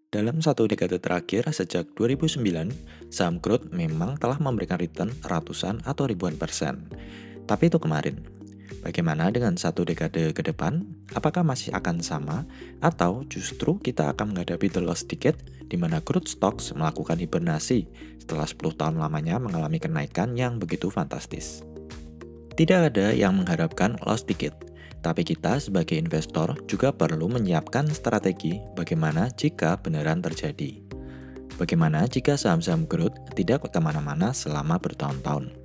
Dalam satu dekade terakhir sejak 2009, saham growth memang telah memberikan return ratusan atau ribuan persen. Tapi itu kemarin. Bagaimana dengan satu dekade ke depan? Apakah masih akan sama? Atau justru kita akan menghadapi the lost decade di mana growth stocks melakukan hibernasi setelah 10 tahun lamanya mengalami kenaikan yang begitu fantastis? Tidak ada yang mengharapkan lost decade, tapi kita sebagai investor juga perlu menyiapkan strategi bagaimana jika beneran terjadi. Bagaimana jika saham-saham growth tidak kemana-mana selama bertahun-tahun.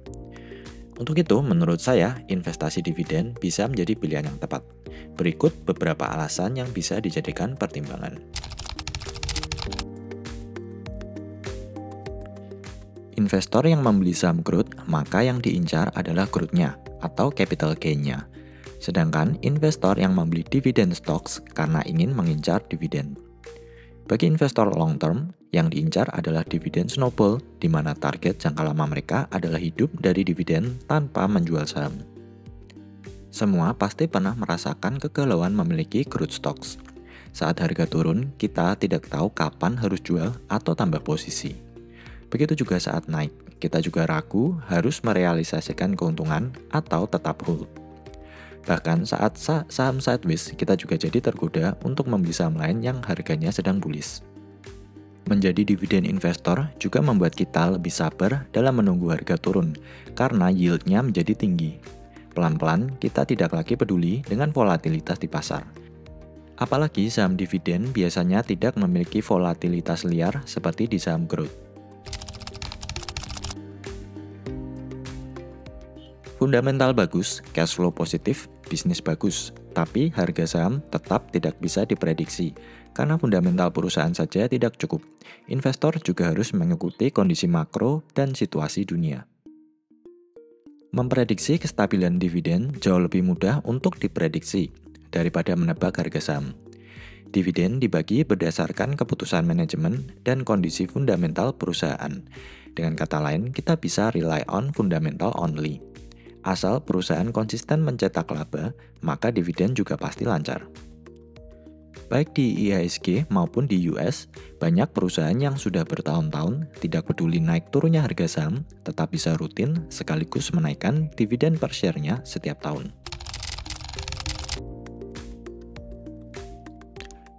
Untuk itu, menurut saya, investasi dividen bisa menjadi pilihan yang tepat. Berikut beberapa alasan yang bisa dijadikan pertimbangan. Investor yang membeli saham growth, maka yang diincar adalah growth-nya atau capital gain-nya. Sedangkan investor yang membeli dividen stocks karena ingin mengincar dividen. Bagi investor long term, yang diincar adalah dividen snowball, di mana target jangka lama mereka adalah hidup dari dividen tanpa menjual saham. Semua pasti pernah merasakan kegalauan memiliki growth stocks. Saat harga turun, kita tidak tahu kapan harus jual atau tambah posisi. Begitu juga saat naik, kita juga ragu harus merealisasikan keuntungan atau tetap hold. Bahkan saat saham sideways, kita juga jadi tergoda untuk membeli saham lain yang harganya sedang bullish. Menjadi dividen investor juga membuat kita lebih sabar dalam menunggu harga turun, karena yieldnya menjadi tinggi. Pelan-pelan, kita tidak lagi peduli dengan volatilitas di pasar. Apalagi saham dividen biasanya tidak memiliki volatilitas liar seperti di saham growth. Fundamental bagus, cash flow positif, bisnis bagus, tapi harga saham tetap tidak bisa diprediksi. Karena fundamental perusahaan saja tidak cukup, investor juga harus mengikuti kondisi makro dan situasi dunia. Memprediksi kestabilan dividen jauh lebih mudah untuk diprediksi daripada menebak harga saham. Dividen dibagi berdasarkan keputusan manajemen dan kondisi fundamental perusahaan. Dengan kata lain, kita bisa rely on fundamental only. Asal perusahaan konsisten mencetak laba, maka dividen juga pasti lancar. Baik di IHSG maupun di US, banyak perusahaan yang sudah bertahun-tahun tidak peduli naik turunnya harga saham, tetap bisa rutin sekaligus menaikkan dividen per share-nya setiap tahun.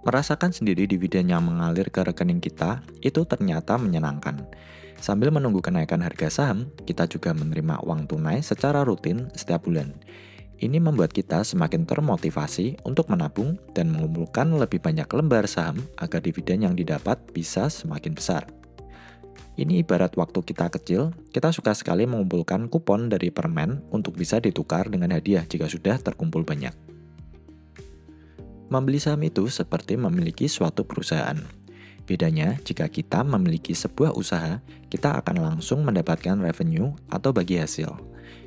Merasakan sendiri dividen yang mengalir ke rekening kita, itu ternyata menyenangkan. Sambil menunggu kenaikan harga saham, kita juga menerima uang tunai secara rutin setiap bulan. Ini membuat kita semakin termotivasi untuk menabung dan mengumpulkan lebih banyak lembar saham agar dividen yang didapat bisa semakin besar. Ini ibarat waktu kita kecil, kita suka sekali mengumpulkan kupon dari permen untuk bisa ditukar dengan hadiah jika sudah terkumpul banyak. Membeli saham itu seperti memiliki suatu perusahaan. Bedanya, jika kita memiliki sebuah usaha, kita akan langsung mendapatkan revenue atau bagi hasil.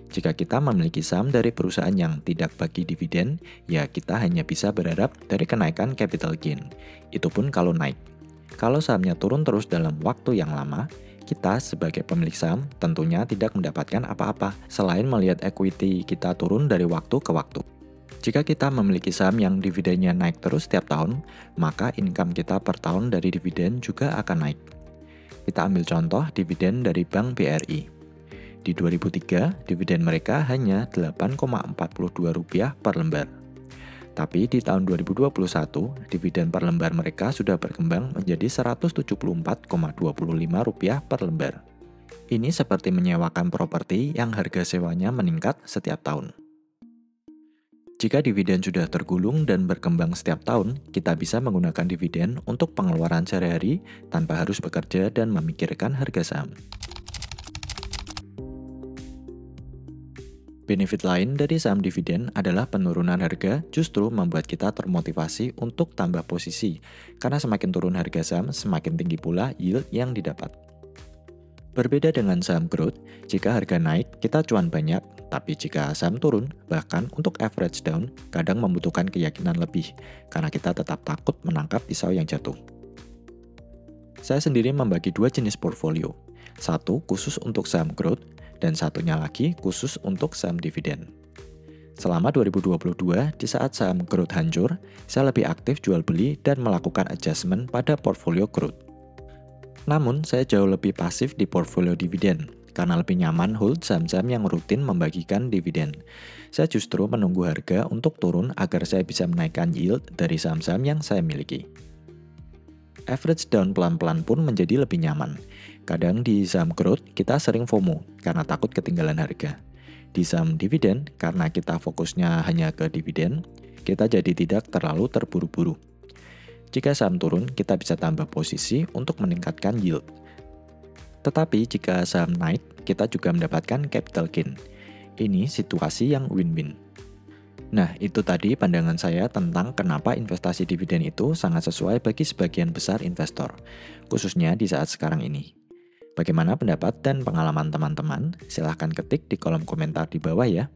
Jika kita memiliki saham dari perusahaan yang tidak bagi dividen, ya kita hanya bisa berharap dari kenaikan capital gain. Itu pun kalau naik. Kalau sahamnya turun terus dalam waktu yang lama, kita sebagai pemilik saham tentunya tidak mendapatkan apa-apa selain melihat equity kita turun dari waktu ke waktu. Jika kita memiliki saham yang dividennya naik terus setiap tahun, maka income kita per tahun dari dividen juga akan naik. Kita ambil contoh dividen dari Bank BRI. Di 2003, dividen mereka hanya Rp8,42 per lembar. Tapi di tahun 2021, dividen per lembar mereka sudah berkembang menjadi Rp174,25 per lembar. Ini seperti menyewakan properti yang harga sewanya meningkat setiap tahun. Jika dividen sudah tergulung dan berkembang setiap tahun, kita bisa menggunakan dividen untuk pengeluaran sehari-hari tanpa harus bekerja dan memikirkan harga saham. Benefit lain dari saham dividen adalah penurunan harga justru membuat kita termotivasi untuk tambah posisi, karena semakin turun harga saham, semakin tinggi pula yield yang didapat. Berbeda dengan saham growth, jika harga naik, kita cuan banyak, tapi jika saham turun, bahkan untuk average down, kadang membutuhkan keyakinan lebih, karena kita tetap takut menangkap pisau yang jatuh. Saya sendiri membagi dua jenis portfolio, satu khusus untuk saham growth, dan satunya lagi khusus untuk saham dividen. Selama 2022, di saat saham growth hancur, saya lebih aktif jual beli dan melakukan adjustment pada portfolio growth. Namun, saya jauh lebih pasif di portfolio dividen, karena lebih nyaman hold saham-saham yang rutin membagikan dividen. Saya justru menunggu harga untuk turun agar saya bisa menaikkan yield dari saham-saham yang saya miliki. Average down pelan-pelan pun menjadi lebih nyaman. Kadang di saham growth, kita sering FOMO karena takut ketinggalan harga. Di saham dividen, karena kita fokusnya hanya ke dividen, kita jadi tidak terlalu terburu-buru. Jika saham turun, kita bisa tambah posisi untuk meningkatkan yield. Tetapi jika saham naik, kita juga mendapatkan capital gain. Ini situasi yang win-win. Nah, itu tadi pandangan saya tentang kenapa investasi dividen itu sangat sesuai bagi sebagian besar investor, khususnya di saat sekarang ini. Bagaimana pendapat dan pengalaman teman-teman? Silahkan ketik di kolom komentar di bawah ya.